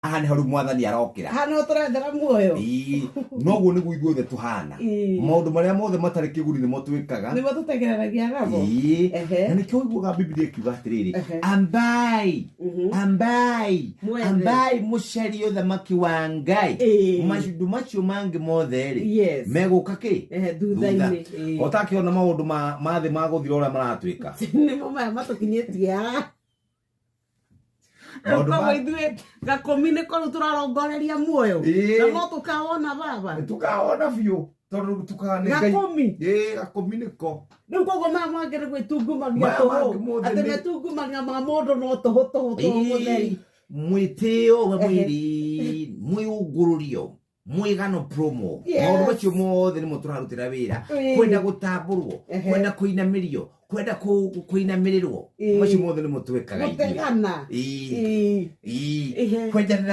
aha nĩ haru mwathani arokĩra hano tũrendera muoyo noguo nĩguo ithuothe tũhana maũndũ marĩa mothe matarĩ kĩguni nĩmo twĩkaga nĩmo tũtegereragia gabo na nĩkĩo ũiguaga Biblia ĩkiuga atĩrĩrĩ ambai mũcarie ũthamaki wa Ngai maũndũ macio mangĩ mothe rĩ megũka kĩ thutha-inĩ ũtakĩona maũndũ ma thĩ ma gũthira ũrĩa maratwĩka nĩmo maya matũkinyĩtie Kwa ithuĩ Gakũmi nĩko rĩu tũrarongoreria muoyo na no tũkawona baba tũkawona biũ tondũ Gakũmi Gakũmi nĩko rĩu koguo maya mangĩrĩ gwĩtungumagia tũhũ atĩ metungumagia ma mũndũ no tũhũ mũtheri mwĩtĩo wa mwĩrĩ mwĩũngũrũrio mwĩgano promo maũndũ macio mothe nĩmo tũrarutĩra wĩra kwenda gũtambũrwo kwenda kũinamĩrio kwenda kũinamĩrĩrwo macio mothe nĩmo twĩkaga gũtegana kwenjanĩra